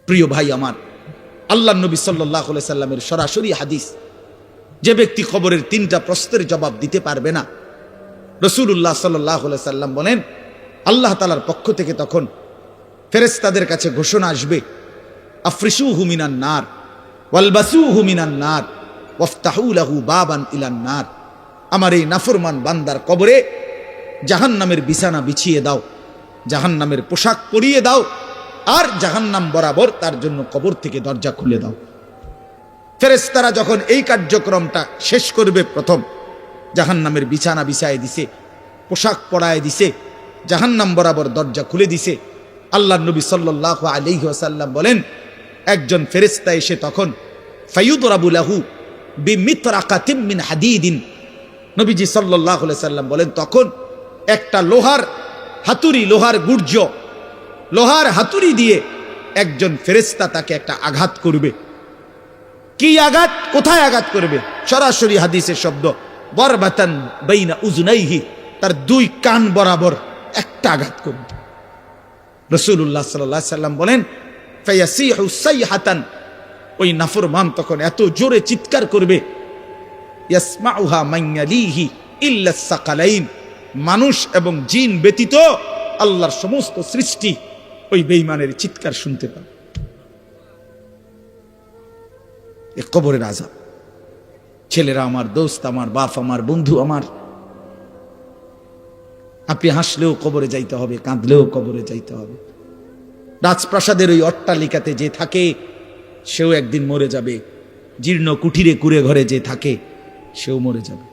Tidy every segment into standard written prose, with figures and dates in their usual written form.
প্রিয় ভাই আমার, আল্লাহর নবী সাল্লাল্লাহু আলাইহি সাল্লামের সরাসরি হাদিস, যে ব্যক্তি কবরের 3টা প্রশ্নের জবাব দিতে পারবে না, রাসূলুল্লাহ সাল্লাল্লাহু আলাইহি সাল্লাম বলেন আল্লাহ তাআলার পক্ষ থেকে তখন ফেরেশতাদের কাছে ঘোষণা আসবে, আফরিশুহু মিনান নার ওয়ালবাসুহু মিনান নার ওয়াফতাহু লাহু বাবান ইলান নার। আমার এই নাফরমান বান্দার কবরে জাহান্নামের বিছানা বিছিয়ে দাও, জাহান্নামের পোশাক পরিয়ে দাও, আর জাহান্নাম বরাবর তার জন্য কবর থেকে দরজা খুলে দাও। ফেরেশতারা যখন এই কার্যক্রমটা শেষ করবে, প্রথম জাহান্নামের বিছানা বিছায় দিছে, পোশাক পরায় দিছে, জাহান্নাম বরাবর দরজা খুলে দিছে, আল্লাহর নবী সাল্লাল্লাহু আলাইহি ওয়াসাল্লাম বলেন একজন ফেরেশতা এসে তখন ফায়ুদরাবু লাহু বিমিতরাকাতিম মিন হাদিদিন, নবীজি সাল্লাল্লাহু আলাইহি সাল্লাম বলেন তখন একটা লোহার হাতুড়ি, লোহার গুর্জ, লোহার হাতুড়ি দিয়ে একজন ফেরেশতা তাকে একটা আঘাত করবে। কি আঘাত, কোথায় আঘাত করবে? সরাসরি হাদিসের শব্দ, বরবাতান বাইনা উজুনাইহি, তার 2 কান বরাবর একটা আঘাত করবে। রাসূলুল্লাহ সাল্লাল্লাহু আলাইহি সাল্লাম বলেন ফায়াসিহু সাইহাতান, ওই নাফরমান তখন এত জোরে চিৎকার করবে, ইয়াসমাউহা মান ইয়ালিহি ইল্লা সাকালাইন, মানুষ এবং জিন ব্যতীত আল্লাহর সমস্ত সৃষ্টি ওই বেঈমানের চিৎকার শুনতে পাবে। এ কবরের আযাব। ছেলেরা আমার, দোস্ত আমার, বাপ আমার, বন্ধু আমার, আপনি হাসলেও কবরে যাইতে হবে, কাঁদলেও কবরে যাইতে হবে। রাজপ্রাসাদের ওই অট্টালিকাতে যে থাকে সেও একদিন মরে যাবে, জীর্ণ কুঠিরে কুড়ে ঘরে যে থাকে সেও মরে যাবে।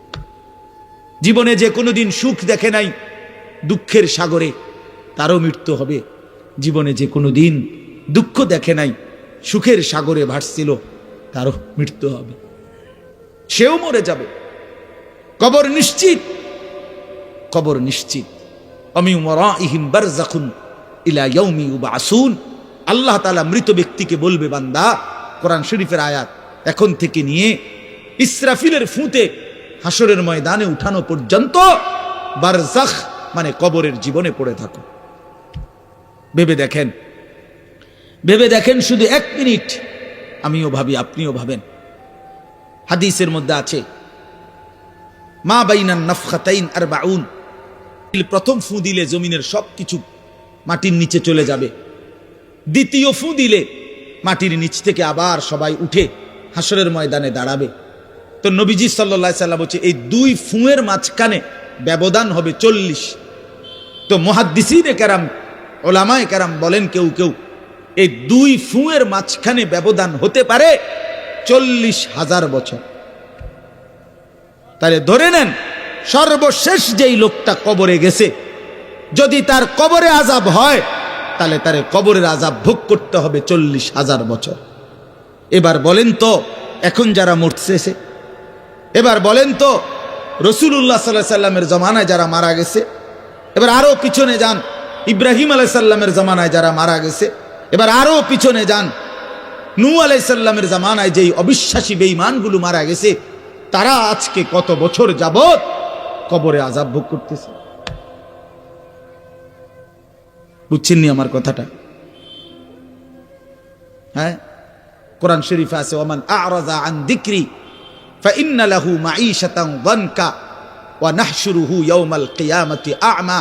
জীবনে যে কোনোদিন সুখ দেখে নাই দুঃখের সাগরে, তারও মৃত্যু হবে। জীবনে যে কোনোদিন দুঃখ দেখে নাই সুখের সাগরে ভাসছিল, তারও মৃত্যু হবে, সেও মরে যাবে। কবর নিশ্চিত, কবর নিশ্চিত। আমিন ওয়ারাইহিম বারযাখুন ইলা ইয়াউমি ইউবআসুন। আল্লাহ তাআলা মৃত ব্যক্তিকে বলবে, বান্দা, কোরআন শরীফের আয়াত, এখন থেকে নিয়ে ইসরাফিলের ফুঁতে হাসরের ময়দানে উঠানো পর্যন্ত বারযাখ মানে কবরের জীবনে পড়ে থাকো। ভেবে দেখেন, ভেবে দেখেন, শুধু 1 মিনিট আমিও ভাবি, আপনিও ভাবেন। হাদিসের মধ্যে আছে মা বাইনান নাফখাতাইন 40, প্রথম ফু দিলে জমিনের সবকিছু মাটির নিচে চলে যাবে, দ্বিতীয় ফু দিলে মাটির নিচ থেকে আবার সবাই উঠে হাসরের ময়দানে দাঁড়াবে। তো নবীজি সাল্লাল্লাহু আলাইহি সাল্লাম বলছে এই 2 ফুঁয়ের মাঝখানে ব্যবধান হবে 40। তো মুহাদ্দিসিনে কেরাম, ওলামায়ে কেরাম বলেন কেউ কেউ এই 2 ফুঁয়ের মাঝখানে ব্যবধান হতে পারে 40,000 বছর। তাহলে ধরে নেন সর্বশেষ যেই লোকটা কবরে গেছে, যদি তার কবরে আযাব হয় তাহলে তার কবরের আযাব ভোগ করতে হবে 40,000 বছর। এবার বলেন তো এখন যারা মরতেছে, এবার বলেন তো রাসূলুল্লাহ সাল্লাল্লাহু আলাইহি সাল্লামের জামানায় যারা মারা গেছে, এবার আরো পিছনে যান ইব্রাহিম আলাইহিস সালামের জামানায় যারা মারা গেছে, এবার আরো পিছনে যান নূহ আলাইহিস সালামের জামানায় যেই অবিশ্বাসী বেঈমানগুলো মারা গেছে, তারা আজকে কত বছর যাবত কবরে আযাব ভোগ করতেছে। বুঝছেননি আমার কথাটা? হ্যাঁ, কোরআন শরীফে আছে ওমান আ'রাযা আন যিকরি ফাইন্না লাহু মাঈশাতান যানকা ওয়া নাহশুরুহু ইয়াওমাল কিয়ামাতি আ'মা।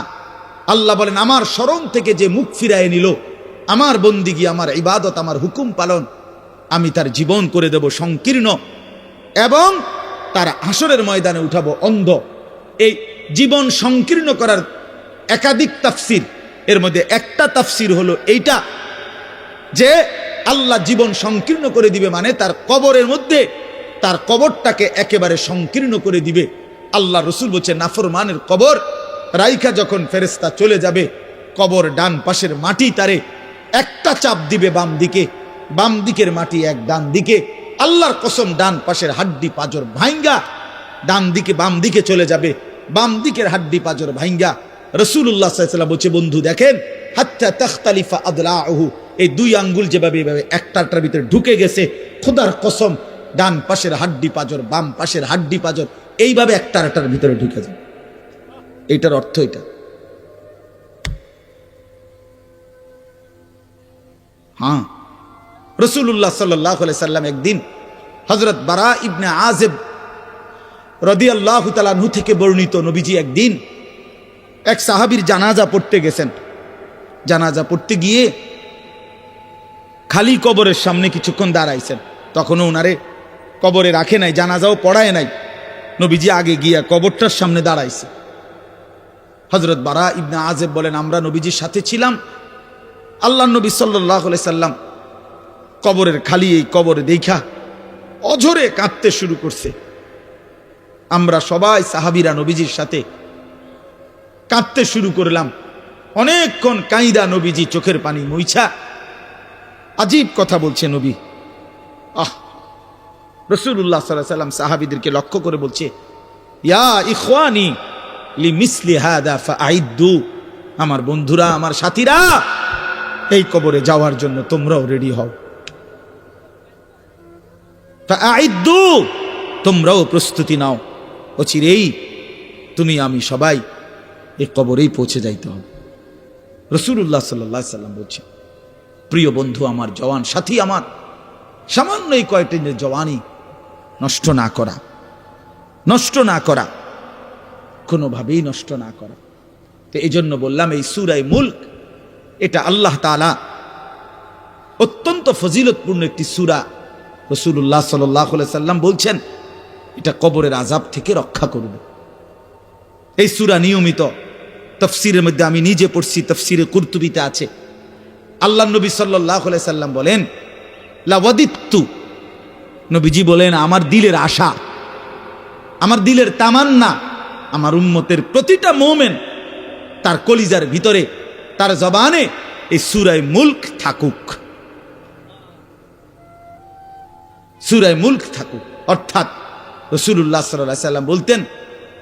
আল্লাহ বলেন আমার শরণ থেকে যে মুখ ফিরায় নিল, আমার বন্দিগি, আমার ইবাদত, আমার হুকুম পালন, আমি তার জীবন করে দেব সংকীর্ণ এবং তার হাসরের ময়দানে উঠাবো অন্ধ। এই জীবন সংকীর্ণ করার একাধিক তাফসির, এর মধ্যে একটা তাফসির হলো এইটা যে আল্লাহ জীবন সংকীর্ণ করে দিবে, মানে তার কবরের মধ্যে তার কবরটাকে একেবারে সংকীর্ণ করে দিবে। আল্লাহ রসুল বলছে নাফরমানের কবর রাইখা যখন ফেরেশতা চলে যাবে, কবর ডান পাশের মাটি তারে একটা চাপ দিবে বাম দিকে, বাম দিকের মাটি এক ডান দিকে, আল্লাহর কসম ডান পাশের হাড্ডি পাঁজর ভাঙ্গা ডান দিকে বাম দিকে চলে যাবে, বাম দিকের হাড্ডি পাঁজর ভাঙ্গা। রাসূলুল্লাহ সাল্লাল্লাহু আলাইহি ওয়াসাল্লাম বলছে, বন্ধু দেখেন হাত্তা তাখতালিফা আদলাউহু, এই 2 আঙ্গুল যেভাবে এভাবে একটাটার ভিতরে ঢুকে গেছে, খোদার কসম ডান পাশের হাড্ডি পাঁজর বাম পাশের হাড্ডি পাঁজর এইভাবে একটাটার ভিতরে ঢুকে যায়। এইটার অর্থ এটা। হ্যাঁ, রাসূলুল্লাহ সাল্লাল্লাহু আলাইহি সাল্লাম একদিন হযরত বারা ইবনে আযিব রাদিয়াল্লাহু তাআলা আনহু থেকে বর্ণিত, নবীজি একদিন এক সাহাবীর জানাজা পড়তে গেছেন। জানাজা পড়তে গিয়ে খালি কবরের সামনে কিছুক্ষণ দাঁড়াইছেন। তখনও ওনারে কবরে রাখে নাই, জানাজাও পড়ায় নাই। নবীজি আগে গিয়া কবরটার সামনে দাঁড়াইছে। হযরত বারা ইবনে আযিব বলেন, আমরা নবীজির সাথে ছিলাম। আল্লাহর নবী সাল্লাল্লাহু আলাইহি সাল্লাম কবরের খালি এই কবরে দেখা অঝরে কাঁদতে শুরু করছে। আমরা সবাই সাহাবীরা নবীজির সাথে কাঁদতে শুরু করলাম। অনেকক্ষণ কাঁইদা নবীজি চোখের পানি মুইছা আজীব কথা বলছে নবী। রাসূলুল্লাহ সাল্লাল্লাহু আলাইহি সাল্লাম সাহাবীদেরকে লক্ষ্য করে বলছে, ইয়া ইখওয়ানি লিমিসলি হাদা ফাআইদ্দু, আমার বন্ধুরা, আমার সাথীরা, এই কবরে যাওয়ার জন্য তোমরাও রেডি হও। ফাআইদ্দু, তোমরাও প্রস্তুতি নাও। অচিরেই তুমি আমি সবাই এই কবরেই পৌঁছে যাইতে হবে। রাসূলুল্লাহ সাল্লাল্লাহু আলাইহি সাল্লাম বলছে, প্রিয় বন্ধু আমার, জওয়ান সাথী আমার, সামান্য এই কয়েকটা দিনের জওয়ানি নষ্ট না করা, নষ্ট না করা, কোনোভাবেই নষ্ট না করা। তো এই জন্য বললাম, এই সূরা মুলক এটা আল্লাহ তাআলা অত্যন্ত ফজিলতপূর্ণ একটি সূরা। রাসূলুল্লাহ সাল্লাল্লাহু আলাইহি সাল্লাম বলছেন এটা কবরের আযাব থেকে রক্ষা করবে। এই সূরা নিয়মিত তাফসীরের মধ্যে আমি নিজে পড়ছি, তাফসীরে কুরতুবিতে আছে। আল্লাহর নবী সাল্লাল্লাহু আলাইহি সাল্লাম বলেন, লাওয়াদিত্তু, নবীজি বলেন আমার দিলের আশা, আমার দিলের তামান্না, আমার উম্মতের প্রতিটা মুমিন তার কলিজার ভিতরে, তার জবানে এই সূরা মুলক থাকুক, সূরা মুলক থাকুক। অর্থাৎ রাসূলুল্লাহ সাল্লাল্লাহু আলাইহি সাল্লাম বলতেন,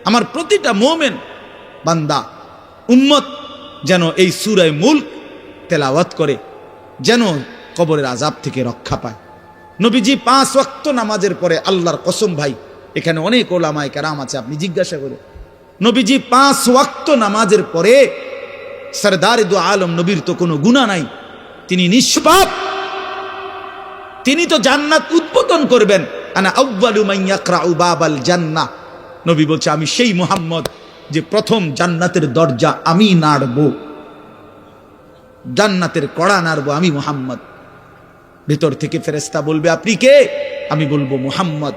আমার প্রতিটা মুমিন বান্দা উম্মত যেন এই সূরা মুলক তেলাওয়াত করে, যেন কবরের আযাব থেকে রক্ষা পায়। নবীজি 5 ওয়াক্ত নামাজের পরে, আল্লাহর কসম ভাই, এখানে অনেক ওলামায়ে কেরাম আছে, আপনি জিজ্ঞাসা করে, নবীজি 5 ওয়াক্ত নামাজের পরে, সরদারে দু আলম নবীর তো কোনো গুনাহ নাই, তিনি নিষ্পাপ, তিনি তো জান্নাত উদ্বোধন করবেন। আনা আউয়ালু মান ইয়াকরাউ বাবাল জান্নাহ, নবী বলছে আমি সেই মুহাম্মদ যে প্রথম জান্নাতের দরজা আমি নাড়ব, জান্নাতের কড়া নাড়ব আমি মুহাম্মদ। ভিতর থেকে ফেরেশতা বলবে আপনি কে? আমি বলবো মুহাম্মদ।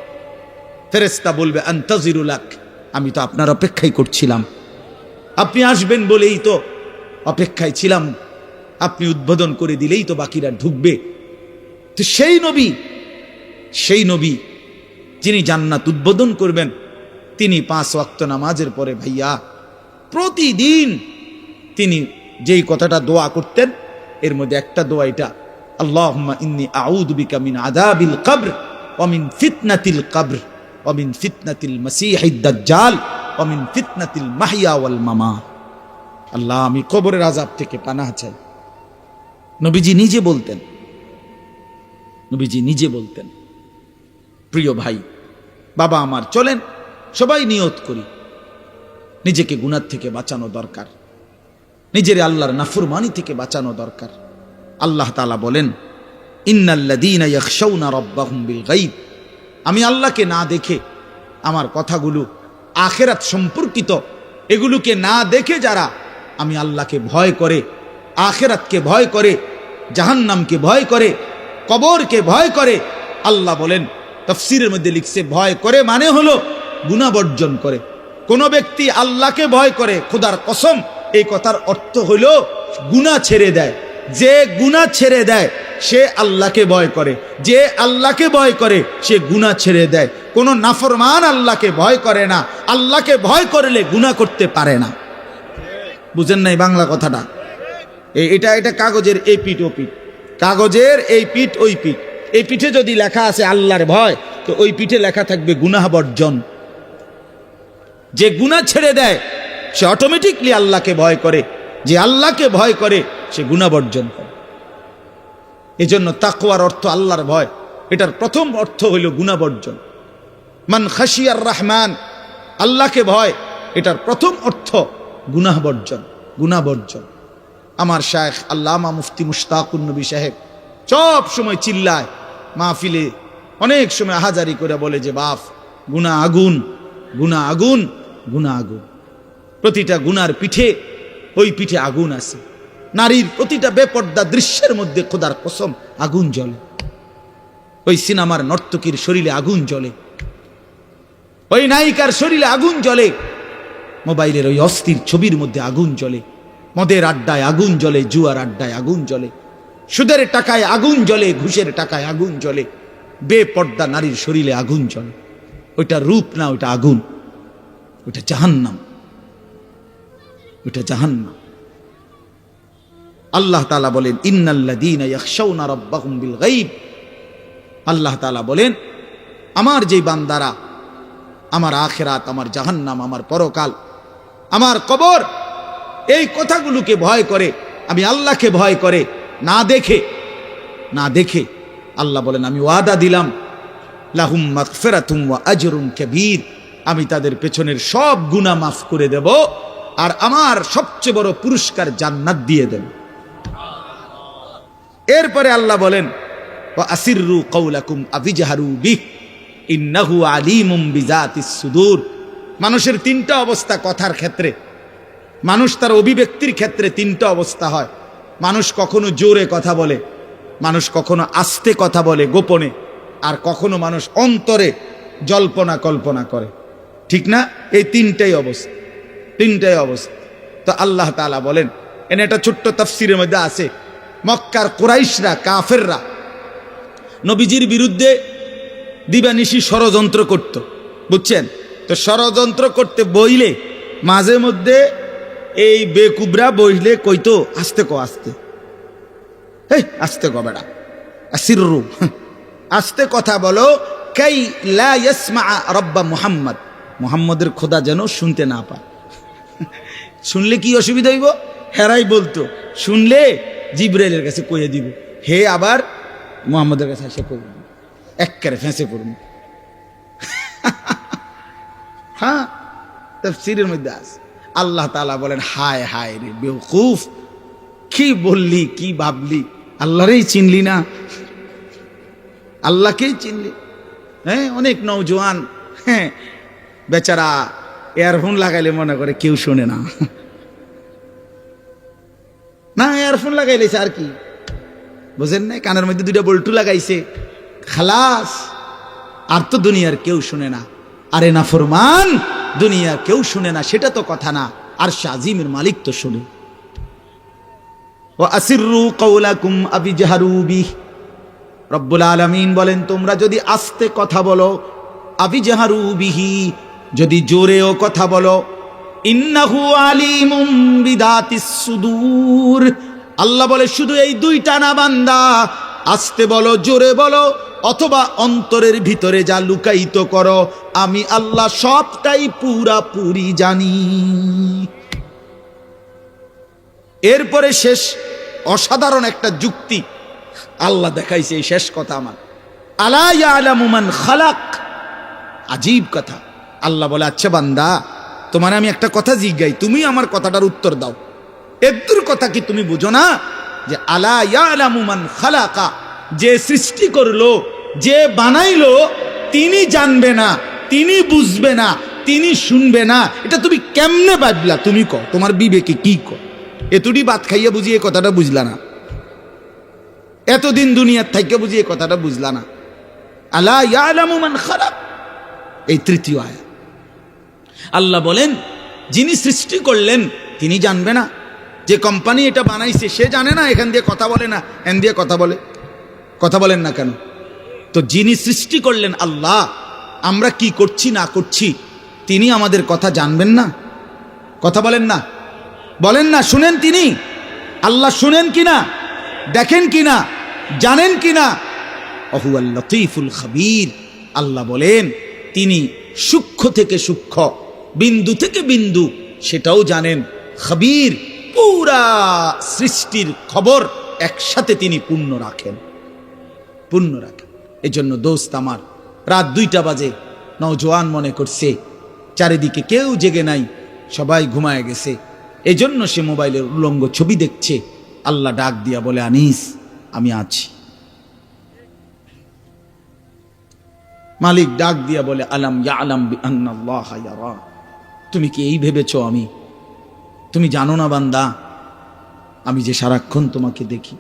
ফেরেশতা বলবে আনতাজিরুলাক, আমি তো আপনার অপেক্ষাই করছিলাম, আপনি আসবেন বলেই তো অপেক্ষায় ছিলাম, আপনি উদ্বোধন করে দিলেই তো বাকিরা ঢুকবে। তো সেই নবী যিনি জান্নাত উদ্বোধন করবেন, তিনি 5 ওয়াক্ত নামাজের পরে ভাইয়া প্রতিদিন তিনি যেই কথাটা দোয়া করতেন, এর মধ্যে একটা দোয়া এটা, আল্লাহুম্মা ইন্নী আউযু বিকা মিন আযাবিল কবর ওয়া মিন ফিতনাতিল কবর ওয়া মিন ফিতনাতিল মাসীহিদ দাজ্জাল ওয়া মিন ফিতনাতিল মাহইয়া ওয়াল মামাত। আল্লাহ, আমি কবরের আযাব থেকে পানাহ চাই। নবীজি নিজে বলতেন, নবীজি নিজে বলতেন। প্রিয় ভাই, বাবা আমার, চলেন সবাই নিয়ত করি, নিজেকে গুনাহ থেকে বাঁচানো দরকার, নিজের আল্লাহর নাফরমানি থেকে বাঁচানো দরকার। আল্লাহ তাআলা বলেন, ইন্নাল্লাযীনা ইয়াখশাউনা রাব্বাহুম বিল গায়ব, আমি আল্লাহকে না দেখে, আমার কথাগুলো আখিরাত সম্পর্কিত, এগুলোকে না দেখে যারা আমি আল্লাহকে ভয় করে, আখিরাতকে ভয় করে, জাহান্নামকে ভয় করে, কবরকে ভয় করে, আল্লাহ বলেন, তাফসীরের মধ্যে লিখছে ভয় করে মানে হলো গুনাহ বর্জন করে। কোন ব্যক্তি আল্লাহকে ভয় করে, খোদার কসম, এই কথার অর্থ হলো গুনাহ ছেড়ে দেয়। যে গুনাহ ছেড়ে দেয় সে আল্লাহকে ভয় করে, যে আল্লাহকে ভয় করে সে গুনাহ ছেড়ে দেয়। কোন নাফরমান আল্লাহকে ভয় করে না, আল্লাহকে ভয় করলে গুনাহ করতে পারে না। বুঝেন নাই বাংলা কথাটা? এটা কাগজের এই পিঠ ও পিঠ, কাগজের এই পিঠ ওই পিঠ। এই পিঠে যদি লেখা আছে আল্লাহর ভয়, তো ওই পিঠে লেখা থাকবে গুনাহ বর্জন। যে গুনাহ ছেড়ে দেয় সে অটোমেটিকলি আল্লাহকে ভয় করে, যে আল্লাহকে ভয় করে সে গুনাহ বর্জন করে। এজন্য তাকওয়ার অর্থ আল্লাহর ভয়, এটার প্রথম অর্থ হইল গুনাহ বর্জন। মান খাশিয়ার রহমান, আল্লাহকে ভয়, এটার প্রথম অর্থ গুনাহ বর্জন, গুনাহ বর্জন। আমার শায়েখ আল্লামা মুফতি মুশতাকুন নবী সাহেব সব সময় চিল্লায় মাহফিলে, অনেক সময় হাজারি করে বলে যে বাপ গুনাহ আগুন, গুনাহ আগুন, গুনাহ আগুন। প্রতিটা গুনার পিঠে, ওই পিঠে আগুন আছে। নারীর প্রতিটা বেপর্দা দৃশ্যের মধ্যে খোদার কসম আগুন জ্বলে। ওই সিনেমার নর্তকীর শরীরে আগুন জ্বলে, ওই নায়িকার শরীরে আগুন জ্বলে, মোবাইলের ওই অস্থির ছবির মধ্যে আগুন জ্বলে, মদের আড্ডায় আগুন জ্বলে, জুয়ার আড্ডায় আগুন জ্বলে, সুদের টাকায় আগুন জ্বলে, ঘুষের টাকায় আগুন জ্বলে, বেপর্দা নারীর শরীরে আগুন জ্বলে। ওইটা রূপ না, ওইটা আগুন, ওইটা জাহান্নাম, ওইটা জাহান্নাম। আল্লাহ তাআলা বলেন ইন্নাল্লাযীনা ইয়াখশাউনা রাব্বাহুম বিল গায়ব। আল্লাহ তাআলা বলেন আমার যেই বান্দারা আমার আখিরাত, আমার জাহান্নাম, আমার পরকাল, আমার কবর, এই কথাগুলোকে ভয় করে, আমি আল্লাহকে ভয় করে, না দেখে আল্লাহ বলেন আমি ওয়াদা দিলাম লাহুম মাগফিরাতুম ওয়া আজরুন কাবীর, আমি তাদের পেছনের সব গুনাহ মাফ করে দেব আর আমার সবচেয়ে বড় পুরস্কার জান্নাত দিয়ে দেব। এরপরে আল্লাহ বলেন ওয়া আসিররু কাওলাকুম আবিজহারু বিহি ইন্নাহু আলিমুম বিযাতিস সুদূর। মানুষের তিনটা অবস্থা কথার ক্ষেত্রে, মানুষ তার অভিব্যক্তির ক্ষেত্রে তিনটা অবস্থা হয়। মানুষ কখনো জোরে কথা বলে, মানুষ কখনো আস্তে কথা বলে গোপনে, আর কখনো মানুষ অন্তরে জল্পনা কল্পনা করে, ঠিক না? এই তিনটাই অবস্থা, তিনটাই অবস্থা। তো আল্লাহ তাআলা বলেন, এনে একটা ছোট্ট তাফসীরের মধ্যে আছে, মক্কার কুরাইশরা, কাফেররা নবীজির বিরুদ্ধে দিবানিশি ষড়যন্ত্র করত, বুঝছেন? তো ষড়যন্ত্র করতে বইলে মাঝে মধ্যে এই বেকুবরা বইলে কইতো আস্তে কো, আস্তে, এই আস্তে কো বেড়া, আসিররু, আস্তে কথা বলো, কাই লা ইয়াসমা রব্বা মুহাম্মদ, মুহাম্মদের খোদা যেন শুনতে না পায়। শুনলে কি অসুবিধা হইব? হেরাই বলতো শুনলে জিবরাইলের কাছে কইয়ে দিব, হে আবার মুহাম্মদের কাছে এসে কইব, একবারে ফেঁসে পড়ুন। হ্যাঁ, তাফসীরের মধ্যে আছে। আল্লাহ তাআলা বলেন হায় হায় রে বেওকুফ, কি বললি, কি ভাবলি, আল্লাহরেই চিনলি না, আল্লাহকেই চিনলি। হ্যাঁ, অনেক নওজোয়ান হ্যাঁ বেচারা ইয়ারফোন লাগাইলে মনে করে কেউ শোনে না, না ইয়ারফোন লাগাইলেছে আর কি, বুঝেন না? কানের মধ্যে দুইটা বল্টু লাগাইছে, খালাস, আর তো দুনিয়ার কেউ শুনে না। আরে না ফরমান, দুনিয়া কেউ শুনে না সেটা তো কথা না, আর শাজিমের মালিক তো শুনে। ওয়া আসিররু কাওলাকুম আবিজহারু বিহি, রব্বুল আলামিন বলেন তোমরা যদি আস্তে কথা বলো, আবিজহারু বিহি, যদি জোরেও কথা বলো, ইন্নাহু আলিমুম বিযাতিস সুদূর। আল্লাহ বলে শুধু এই দুইটা না বান্দা, আস্তে বলো, জোরে বলো, অথবা অন্তরের ভিতরে যা লুকায়িত করো, আমি আল্লাহ সবটাই পুরাপুরি জানি। এরপরে শেষ অসাধারণ একটা যুক্তি আল্লাহ দেখাইছে, এই শেষ কথা আমার, আলা ইয়ালামু মান খালাক, আজীব কথা। আল্লাহ বলে আচ্ছা বান্দা, তোমার আমি একটা কথা জিজ্ঞাই, তুমি আমার কথাটার উত্তর দাও। এদ্দুর কথা কি তুমি বুঝো না যে আলা ইয়ালামু মান খালাকা, যে সৃষ্টি করলো, যে বানাইলো, তিনি জানবে না, তিনি বুঝবে না, তিনি শুনবে না, এটা তুমি কেমনে বাজলা? তুমি কও, তোমার বিবেকে কি কও? এতটি ভাত খাইয়া বুঝি এই কথাটা বুঝলা না? এতদিন দুনিয়ার থাইকে বুঝি এই কথাটা বুঝলা না? আলা ইয়ালামু মান খালাক, এই তৃতীয় আয়াত। আল্লাহ বলেন যিনি সৃষ্টি করলেন তিনি জানবে না? যে কোম্পানি এটা বানাইছে সে জানে না এখান দিয়ে কথা বলে না, এখান দিয়ে কথা বলে? কথা বলেন না কেন? তো যিনি সৃষ্টি করলেন আল্লাহ, আমরা কি করছি না করছি তিনি আমাদের কথা জানবেন না? কথা বলেন না, বলেন না, শুনেন তিনি? আল্লাহ শুনেন কিনা, দেখেন কিনা, জানেন কিনা? ওহুয়াল লতীফুল খবীর। আল্লাহ বলেন তিনি সূক্ষ্ম থেকে সূক্ষ্ম, বিন্দু থেকে বিন্দু সেটাও জানেন। খবীর, পুরা সৃষ্টির খবর একসাথে তিনি পূর্ণ রাখেন, পূর্ণ রাখেন। এজন্য দোস্ত আমার, রাত 2টা বাজে, নওজোয়ান মনে করছে চারিদিকে কেউ জেগে নাই, সবাই ঘুমায় গেছে, এজন্য সে মোবাইলের উলঙ্গ ছবি দেখছে। আল্লাহ ডাক দিয়া বলে আনিস আমি আছি, মালিক ডাক দিয়া বলে, আলাম ইয়ালাম বিআন্নাল্লাহ ইয়ারা, তুমি কি এই ভেবেছো তুমি জানো না বান্দা, আমি যে সারাক্ষণ তোমাকে দেখি।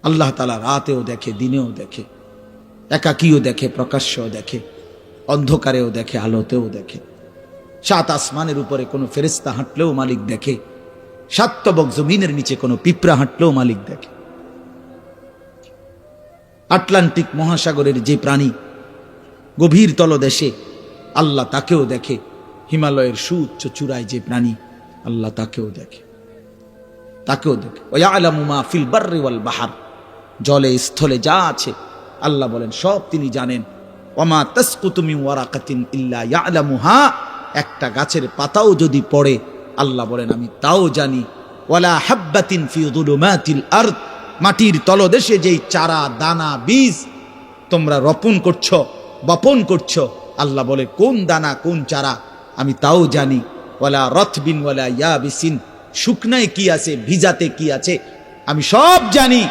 আল্লাহ তাআলা রাতেও দেখে, দিনেও দেখে, একাকীও দেখে, প্রকাশ্যও দেখে, অন্ধকারেও দেখে, আলোতেও দেখে। সাত আসমানের উপরে কোনো ফেরেশতা হাঁটলেও মালিক দেখে, সাত তবক জমিনের নিচে কোনো পিঁপড়া হাঁটলেও মালিক দেখে। আটলান্টিক মহাসাগরের যে প্রাণী গভীর তলদেশে, আল্লাহ তাকেও দেখে। হিমালয়ের সুউচ্চ চূড়ায় যে প্রাণী, আল্লাহ তাকেও দেখে। ওয়ায়ালামু মা ফিল বাররি ওয়াল বাহর, জলে স্থলে যা আছে আল্লাহ বলেন সব তিনি জানেন। ওয়ামা তাসকুতু মিন ওয়ারাকাতিন ইল্লা ইয়ালামুহা, একটা গাছের পাতাও যদি পড়ে আল্লাহ বলেন আমি তাও জানি। ওয়ালা হাব্বাতিন ফি যুলুমাতিল আরদ, মাটির তলদেশে যেই চারা দানা বীজ তোমরা রোপণ করছো, বপন করছো, আল্লাহ বলে কোন দানা কোন চারা আমি তাও জানি। ওয়ালা রতবিন ওয়ালা ইয়াবিসিন, শুকনায় কি আছে ভিজাতে কি আছে আমি সব জানি।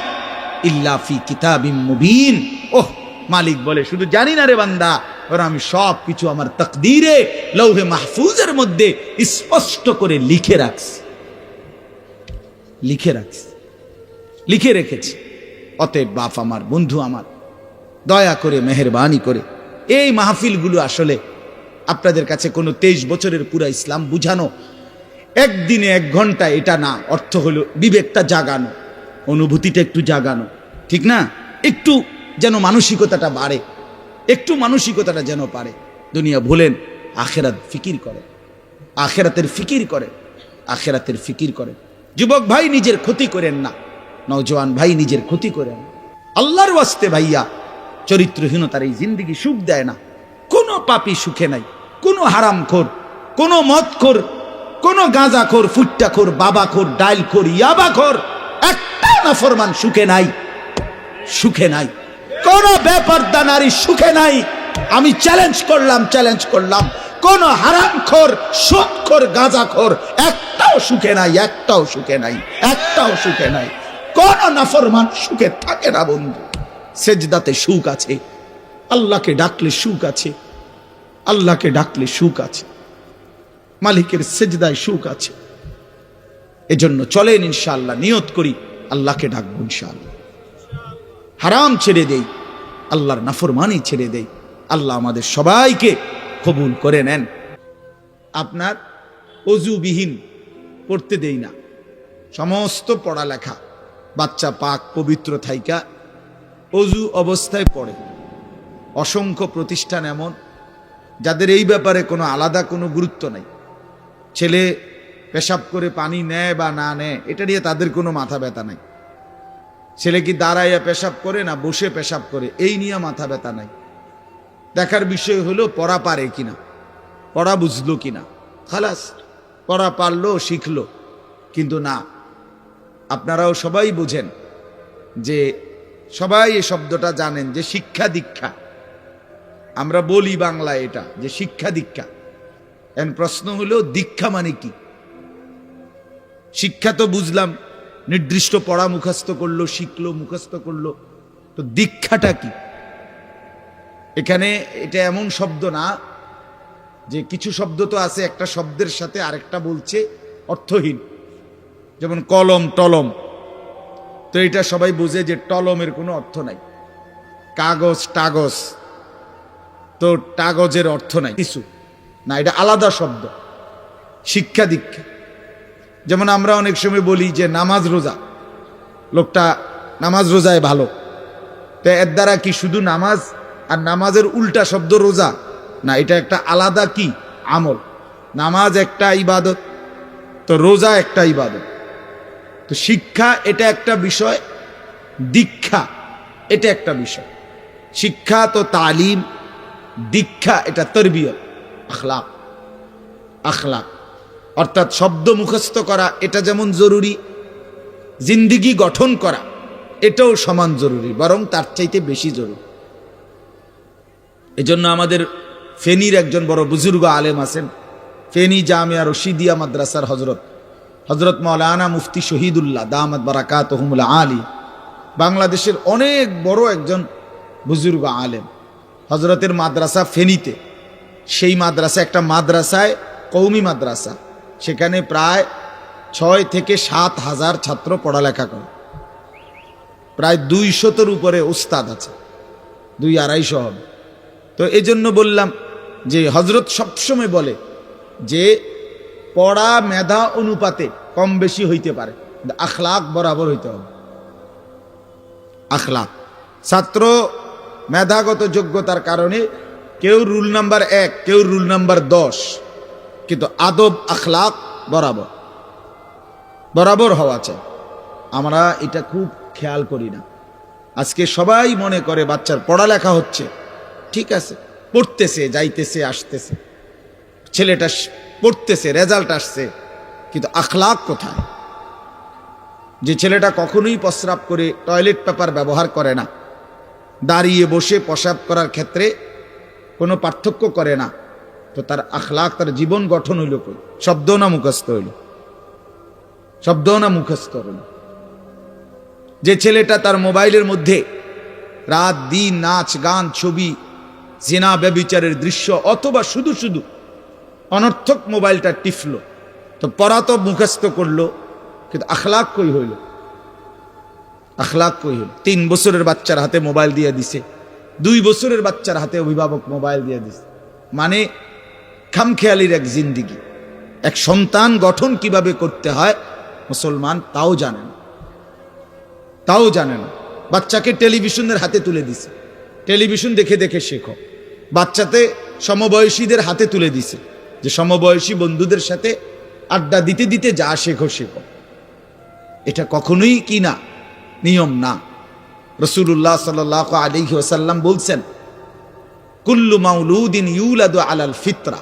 ইল্লা ফি কিতাবিম মুবিন, ওহ মালিক বলে শুধু জানি না রে বান্দা, ওরা আমি সব কিছু আমার তাকদীরে লৌহে মাহফুজের মধ্যে স্পষ্ট করে লিখে রেখেছি। অতএব বাপ আমার, বন্ধু আমার, দয়া করে মেহেরবানি করে এই মাহফিলগুলো আসলে আপনাদের কাছে কোনো 23 বছরের পুরা ইসলাম বুঝানো, একদিনে 1 ঘন্টা, এটা না। অর্থ হলো বিবেকটা জাগানো, অনুভূতিটা একটু জাগানো, ঠিক না? একটু যেন মানসিকতাটা বাড়ে, একটু মানসিকতাটা যেন পারে। দুনিয়া ভুলেন, আখেরাত ফিকির করে, আখেরাতের ফিকির করে। যুবক ভাই নিজের ক্ষতি করেন না, নওজোয়ান ভাই নিজের ক্ষতি করেন। আল্লাহর ওয়াস্তে ভাইয়া, চরিত্রহীনতার এই জিন্দেগি সুখ দেয় না। কোনো পাপী সুখে নাই, কোনো হারামখোর, কোনো মদখোর, কোনো গাঁজাখোর, ফুট্টাখোর, বাবাখোর, ডাইলখোর, ইয়াবাখোর, একটা নাফরমান সুখে নাই। কোন বেপরদা নারী সুখে নাই। আমি চ্যালেঞ্জ করলাম, কোন হারামখোর, সুদখোর, গাঁজাখোর একটাও সুখে নাই। কোন নাফরমান সুখে থাকে না বন্ধু। সেজদাতে সুখ আছে, আল্লাহকে ডাকলে সুখ আছে, মালিকের সেজদায় সুখ আছে। এজন্য চলেন ইনশাআল্লাহ, নিয়ত করি আল্লাহকে ডাকবো ইনশাআল্লাহ। হারাম ছেড়ে দেই, আল্লাহর নাফরমানি ছেড়ে দেই। আল্লাহ আমাদের সবাইকে কবুল করে নেন। আপনার অজুবিহীন পড়তে দেই না, সমস্ত পড়ালেখা বাচ্চা পাক পবিত্র থাইকা অজু অবস্থায় পড়ে। অসংখ্য প্রতিষ্ঠান এমন যাদের এই ব্যাপারে কোনো আলাদা কোনো গুরুত্ব নাই। ছেলে পেশাব করে পানি নেয় বা না নেয়, এটা নিয়ে তাদের কোনো মাথা ব্যথা নাই। ছেলে কি দাঁড়াইয়া পেশাব করে না বসে পেশাব করে, এই নিয়ে মাথা ব্যথা নাই। দেখার বিষয় হলো পড়া পারে কিনা, পড়া বুঝলো কিনা, খালাস। পড়া পারলো, শিখলো। কিন্তু না, আপনারাও সবাই বুঝেন যে, সবাই এই শব্দটা জানেন যে শিক্ষা দীক্ষা, আমরা বলি বাংলায় এটা যে শিক্ষা দীক্ষা। এখন প্রশ্ন হলো দীক্ষা মানে কি? শিক্ষা তো বুঝলাম, নির্দিষ্ট পড়া মুখস্থ করলো, শিখলো, মুখস্থ করলো, তো দীক্ষাটা কি? এখানে এটা এমন শব্দ না যে কিছু শব্দ তো আছে একটা শব্দের সাথে আরেকটা বলছে অর্থহীন, যেমন কলম টলম। তো এটা সবাই বুঝে যে টলমের কোনো অর্থ নাই। কাগজ টাগজ, তো কাগজের অর্থ নাই কিছু না, এটা আলাদা শব্দ। শিক্ষা দীক্ষা যেমন আমরা অনেক সময় বলি যে নামাজ রোজা, লোকটা নামাজ রোজায় ভালো, তো এর দ্বারা কি শুধু নামাজ আর নামাজের উল্টা শব্দ রোজা না, এটা একটা আলাদা কি আমল। নামাজ একটা ইবাদত, তো রোজা একটা ইবাদত। তো শিক্ষা এটা একটা বিষয়, দীক্ষা এটা একটা বিষয়। শিক্ষা তো তালিম, দীক্ষা এটা তরবিয়ত, আখলাক। অর্থাৎ শব্দ মুখস্থ করা এটা যেমন জরুরি, জিন্দেগি গঠন করা এটাও সমান জরুরি, বরং তার চাইতে বেশি জরুরি। এজন্য আমাদের ফেনীর একজন বড় বুজুর্গ আলেম আছেন, ফেনী জামিয়া রশিদিয়া মাদ্রাসার হজরত মাওলানা মুফতি শহীদুল্লাহ দামাত বারাকাতুহুমুল আলী, বাংলাদেশের অনেক বড় একজন বুজুর্গ আলেম। হজরতের মাদ্রাসা ফেনীতে, সেই মাদ্রাসা একটা মাদ্রাসায় কওমি মাদ্রাসা, সেখানে প্রায় 6 থেকে 7 হাজার ছাত্র পড়ালেখা করে, প্রায় 200-র উপরে উস্তাদ আছে, 200-250 হবে। তো এই জন্য বললাম যে হজরত সবসময় বলে যে পড়া মেধা অনুপাতে কম বেশি হইতে পারে, আখলাক বরাবর হইতে হবে। আখলাক, ছাত্র মেধাগত যোগ্যতার কারণে কেউ রুল নাম্বার 1, কেউ রুল নাম্বার 10, কিন্তু আদব আখলাক বরাবর বরাবর হওয়া চাই। আমরা এটা খুব খেয়াল করি না। আজকে সবাই মনে করে বাচ্চার পড়ালেখা হচ্ছে, ঠিক আছে, পড়তেছে, যাইতেছে, আসতেছে, ছেলেটা পড়তেছে, রেজাল্ট আসছে, কিন্তু আখলাক কোথায়? যে ছেলেটা কখনোই প্রস্রাব করে টয়লেট পেপার ব্যবহার করে না, দাঁড়িয়ে বসে প্রস্রাব করার ক্ষেত্রে কোনো পার্থক্য করে না, তো তার আখলাক, তার জীবন গঠন হইল কই? শব্দ না মুখস্থ হইল? শব্দ না মুখস্থ হইল? যে ছেলেটা তার মোবাইলের মধ্যে রাত দিন নাচ গান ছবি জিনা ব্যভিচারের দৃশ্য অথবা শুধু শুধু অনর্থক মোবাইলটা টিপল, তো পড়া তো মুখস্থ করলো, কিন্তু আখলাক কই হইল? আখলাক কই হইল? 3 বছরের বাচ্চার হাতে মোবাইল দিয়ে দিছে, 2 বছরের বাচ্চার হাতে অভিভাবক মোবাইল দিয়ে দিছে, মানে খামখেয়ালির এক জিন্দিগি। এক সন্তান গঠন কিভাবে করতে হয় মুসলমান তাও জানেন, তাও জানেন। বাচ্চাকে টেলিভিশনের হাতে তুলে দিছে, টেলিভিশন দেখে দেখে শেখো। বাচ্চাতে সমবয়সীদের হাতে তুলে দিছে যে সমবয়সী বন্ধুদের সাথে আড্ডা দিতে দিতে যা শেখো শেখো। এটা কখনোই কি না, নিয়ম না। রাসূলুল্লাহ সাল্লাল্লাহু আলাইহি ওয়াসাল্লাম বলছেন, কুল্লু মাউলুদিন ইউলাদু আলাল ফিতরা,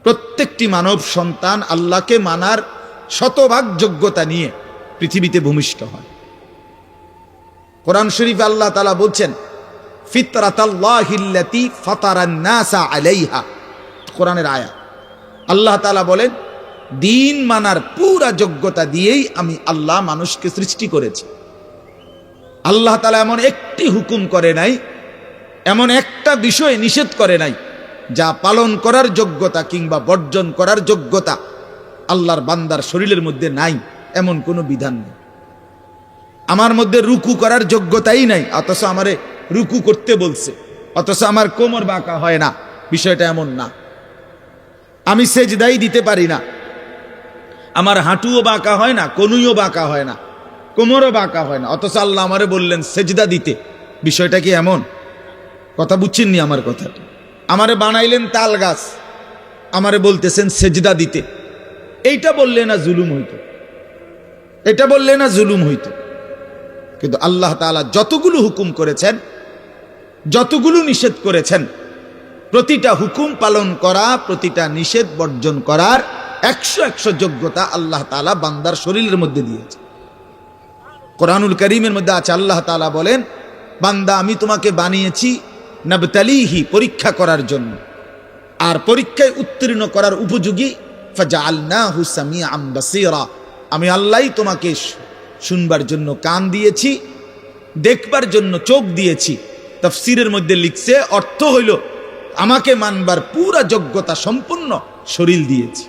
প্রত্যেকটি মানব সন্তান আল্লাহকে মানার শতভাগ যোগ্যতা নিয়ে পৃথিবীতে ভূমিষ্ঠ হয়। কোরআন শরীফে আল্লাহ তাআলা বলছেন, ফিতরাতাল্লাহিল্লাতী ফাতারান নাসা আলাইহা, কোরআনের আয়াত। আল্লাহ তাআলা বলেন, দিন মানার পুরা যোগ্যতা দিয়েই আমি আল্লাহ মানুষকে সৃষ্টি করেছি। আল্লাহ তাআলা এমন একটি হুকুম করে নাই, এমন একটা বিষয় নিষেধ করে নাই যা পালন করার যোগ্যতা কিংবা বর্জন করার যোগ্যতা আল্লাহর বান্দার শরীরের মধ্যে নাই, এমন কোনো বিধান নেই। আমার মধ্যে রুকু করার যোগ্যতাই নাই, অথচ আমারে রুকু করতে বলছে, অথচ আমার কোমর বাঁকা হয় না, বিষয়টা এমন না। আমি সেজদাই দিতে পারি না, আমার হাঁটুও বাঁকা হয় না, কনুইও বাঁকা হয় না, কোমরও বাঁকা হয় না, অথচ আল্লাহ আমারে বললেন সেজদা দিতে। বিষয়টা কি এমন? কথা বুঝছেননি আমার কথাটা? আমারে বানাইলেন তাল গাছ, আমারে বলতেছেন সেজদা দিতে। এইটা বললে না জুলুম হইতো? এটা বললে না জুলুম হইতো? কিন্তু আল্লাহ তাআলা যতগুলো হুকুম করেছেন, যতগুলো নিষেধ করেছেন, প্রতিটা হুকুম পালন করা, প্রতিটা নিষেধ বর্জন করার 100 যোগ্যতা আল্লাহ তাআলা বান্দার শরীরের মধ্যে দিয়েছে। কোরআনুল কারীমের মধ্যে আছে, আল্লাহ তাআলা বলেন, বান্দা আমি তোমাকে বানিয়েছি নাবতালিহি, পরীক্ষা করার জন্য, আর পরীক্ষায় উত্তীর্ণ করার উপযোগী। ফাজআলনাহু সামিআম বাসীরা, আমি আল্লাহই তোমাকে শুনবার জন্য কান দিয়েছি, দেখবার জন্য চোখ দিয়েছি। তাফসীরের মধ্যে লিখছে, অর্থ হইল আমাকে মানবার পুরা যোগ্যতা সম্পূর্ণ শরীর দিয়েছি।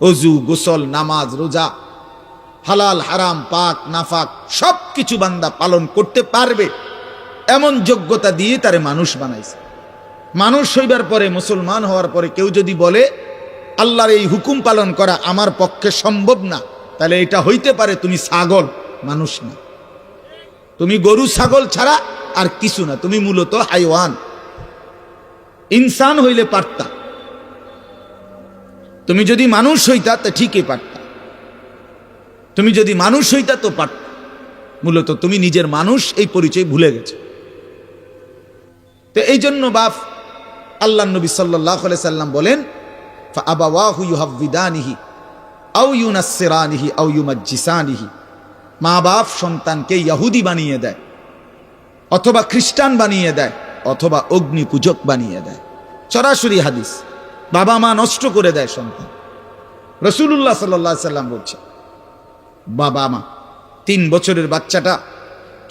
ওযু, গোসল, নামাজ, রোজা, হালাল হারাম, পাক নাফাক সব কিছু বান্দা পালন করতে পারবে এমন যোগ্যতা দিয়ে তারে মানুষ বানাইছে। মানুষ হইবার পরে, মুসলমান হওয়ার পরে কেউ যদি বলে আল্লাহর এই হুকুম পালন করা আমার পক্ষে সম্ভব না, তাহলে এটা হইতে পারে তুমি ছাগল, মানুষ না। তুমি গরু ছাগল ছাড়া আর কিছু না, তুমি মূলত হাইওয়ান। ইনসান হইলে পারতা, তুমি যদি মানুষ হইতা তা ঠিকই পারতা, তুমি যদি মানুষ হইতা তো পারতা। মূলত তুমি নিজের মানুষ এই পরিচয় ভুলে গেছো। তো এই জন্য বাপ আল্লাহ নবী সাল্লাল্লাহু আলাইহি সাল্লাম বলেন, ফাআবাওয়াহু ইউহাব্বিদানিহি আও ইউনাসসিরানিহি আও ইউমাজ্জিসানিহি, মা বাপ সন্তানকে ইহুদি বানিয়ে দেয়, অথবা খ্রিস্টান বানিয়ে দেয়, অথবা অগ্নি পূজক বানিয়ে দেয়। সরাসরি হাদিস, বাবা মা নষ্ট করে দেয় সন্তান। রাসূলুল্লাহ সাল্লাল্লাহু আলাইহি সাল্লাম বলছে, বাবা মা, 3 বছরের বাচ্চাটা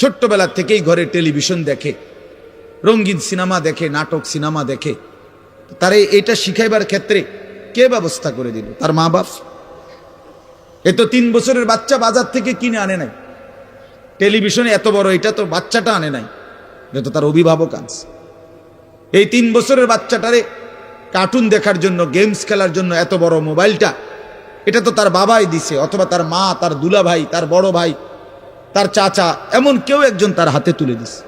ছোট্টবেলা থেকেই ঘরে টেলিভিশন দেখে, রঙিন সিনেমা দেখে, নাটক সিনেমা দেখে, তারে এটা শিখাইবার ক্ষেত্রে কে ব্যবস্থা করে দিল? তার মা বাপ। এ তো 3 বছরের বাচ্চা বাজার থেকে কিনে আনে নাই, টেলিভিশনে এত বড় এটা তো বাচ্চাটা আনে নাই, এটা তো তার অভিভাবক আনছে। এই 3 বছরের বাচ্চাটারে কার্টুন দেখার জন্য, গেমস খেলার জন্য এত বড় মোবাইলটা, এটা তো তার বাবাই দিছে, অথবা তার মা, তার দুলা ভাই, তার বড় ভাই, তার চাচা, এমন কেউ একজন তার হাতে তুলে দিছে।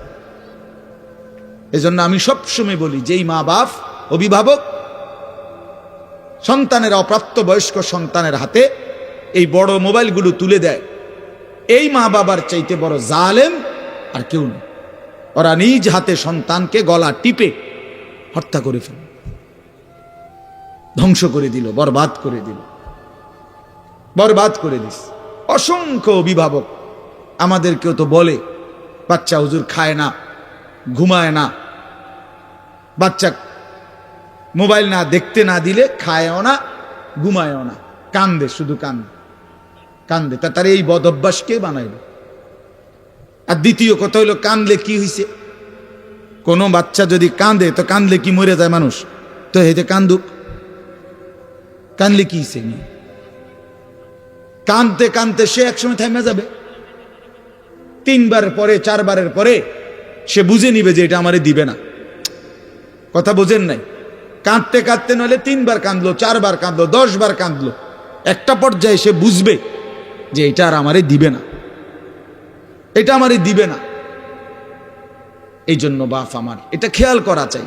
এজন্য আমি সবসময় বলি, যেই মা বাপ, অভিভাবক সন্তানের, অপ্রাপ্ত বয়স্ক সন্তানের হাতে এই বড় মোবাইলগুলো তুলে দেয়, এই মা বাবার চাইতে বড় জালেম আর কেউ নেই। ওরা নিজ হাতে সন্তানকে গলা টিপে হত্যা করে ফেল, ধ্বংস করে দিল, বরবাদ করে দিল, বরবাদ করে দিস। অসংখ্য অভিভাবক আমাদেরকেও তো বলে, বাচ্চা হুজুর খায় না, ঘুমায় না, বাচ্চা মোবাইল না দেখতে না দিলে খায়ও না, ঘুমায়ও না, কান্দে, শুধু কান্দে কান্দে। তার এই বদ অভ্যাস কে বানাইল? আর দ্বিতীয় কথা হইল, কান্দলে কি হয়েছে? কোনো বাচ্চা যদি কান্দে, তো কান্দলে কি মরে যায় মানুষ? তো হেতে কান্দুক, কান্দলে কি হয়েছে? কানতে কানতে সে একসময় থেমে যাবে। 3 বারের পরে, 4 বারের পরে সে বুঝে নিবে যে এটা আমারে দিবে না। কথা বোঝেন নাই? কাঁদতে কাঁদতে নইলে 3 বার কাঁদলো, 4 বার কাঁদলো, 10 বার কাঁদলো, একটা পর্যায়ে সে বুঝবে যে এটা আর আমারে দিবে না, এটা আমারে দিবে না। এই জন্য বাপ আমার, এটা খেয়াল করা চাই।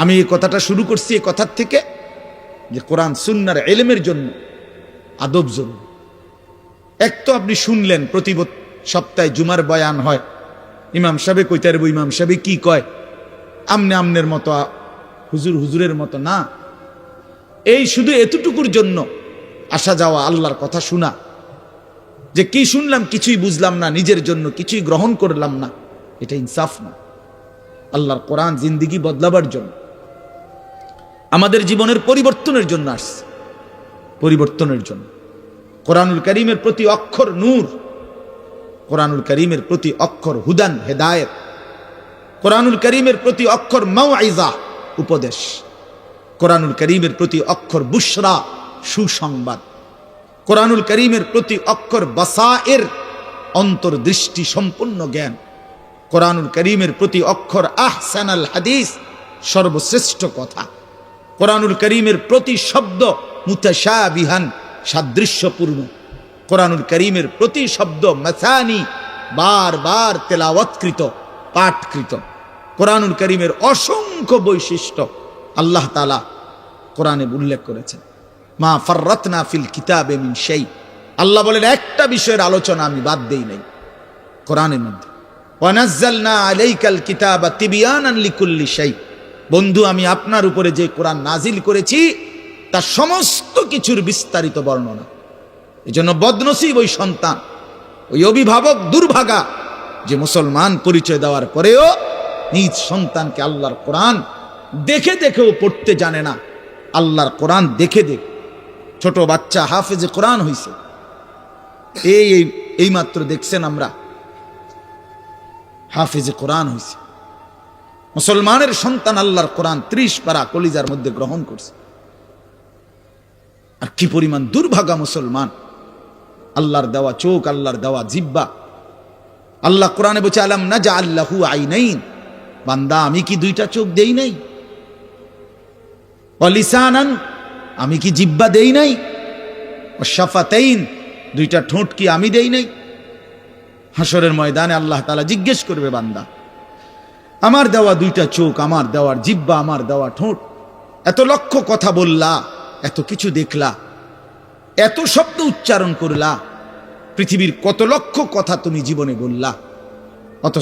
আমি এই কথাটা শুরু করছি এই কথার থেকে যে কোরআন সুন্নাহর ইলমের জন্য আদব জরুরি। এক তো আপনি শুনলেন প্রতি সপ্তাহে জুমার বয়ান হয়, ইমাম সাহেব কইতে পারবো, ইমাম সাহেব কি কয়, আমনে আমনের মতো, হুজুর হুজুরের মতো না। এই শুধু এতটুকুর জন্য আসা যাওয়া, আল্লাহর কথা শোনা, যে কি শুনলাম কিছুই বুঝলাম না, নিজের জন্য কিছুই গ্রহণ করলাম না, এটা ইনসাফ না। আল্লাহর কোরআন জিন্দেগি বদলাবার জন্য, আমাদের জীবনের পরিবর্তনের জন্য আসছে, পরিবর্তনের জন্য। কোরআনুল কারীমের প্রতি অক্ষর নূর, কোরআনুল কারীমের প্রতি অক্ষর হুদান, হেদায়েত, কোরআনুল কারীমের প্রতি অক্ষর মাউইজা, উপদেশ, কোরআনুল কারীমের প্রতি অক্ষর বুশরা, সুসংবাদ, কোরআনুল কারীমের প্রতি অক্ষর বাসায়ের, অন্তর্দৃষ্টি সম্পন্ন জ্ঞান, কোরআনুল কারীমের প্রতি অক্ষর আহসানাল হাদিস, সর্বশ্রেষ্ঠ কথা, কোরআনুল কারীমের প্রতি শব্দ মুতাশাবিহান, সাদৃশ্যপূর্ণ, কোরআনুল কারীমের প্রতি শব্দ মাসানি, বারবার তেলাওয়াতকৃত, পাঠকৃত। কোরআনুল কারীমের অসংখ্য বৈশিষ্ট্য আল্লাহ তাআলা কোরআনে উল্লেখ করেছেন। মা ফাররাতনা ফিল কিতাবে মিন শাই, আল্লাহ বলেন একটা বিষয়ের আলোচনা আমি বাদ দেই নাই কোরআনের মধ্যে। ওয়া নাযালনা আলাইকাল কিতাবা তিবয়ানান লিকুল্লি শাই, বন্ধু আমি আপনার উপরে যে কোরআন নাজিল করেছি তার সমস্ত কিছুর বিস্তারিত বর্ণনা। এজন্য বদনসিব ওই সন্তান, ওই অভিভাবক দুর্ভাগা, যে মুসলমান পরিচয় দেওয়ার পরেও নিজ সন্তানকে আল্লাহর কোরআন দেখে দেখেও পড়তে জানে না। আল্লাহর কোরআন দেখে দেখে ছোট বাচ্চা হাফেজে কোরআন হইছে, এই মাত্র দেখছেন আমরা, হাফেজে কোরআন হইছে। মুসলমানের সন্তান আল্লাহর কোরআন 30 পারা কলিজার মধ্যে গ্রহণ করছে। আর কি পরিমাণ দুর্ভাগা মুসলমান! আল্লাহর দেওয়া চোখ, আল্লাহর দেওয়া জিহ্বা। আল্লাহ কোরআনে বলছে আলাম নাজআল লাহু আইনাইন, বান্দা আমি কি 2টা চোখ দেই নাই? ওয়া লিসানান, আমি কি জিহ্বা দেই নাই? ওয়া শাফাতাইন, 2টা ঠোঁট কি আমি দেই নাই? হাসরের ময়দানে আল্লাহ তাআলা জিজ্ঞেস করবে, বান্দা আমার দেওয়া 2টা চোখ, আমার দেওয়ার জিহ্বা, আমার দেওয়া ঠোঁট, এত লক্ষ কথা বললা, এত কিছু দেখলা, এত শব্দ উচ্চারণ করলা, পৃথিবীর কত লক্ষ কথা তুমি জীবনে বললা, অত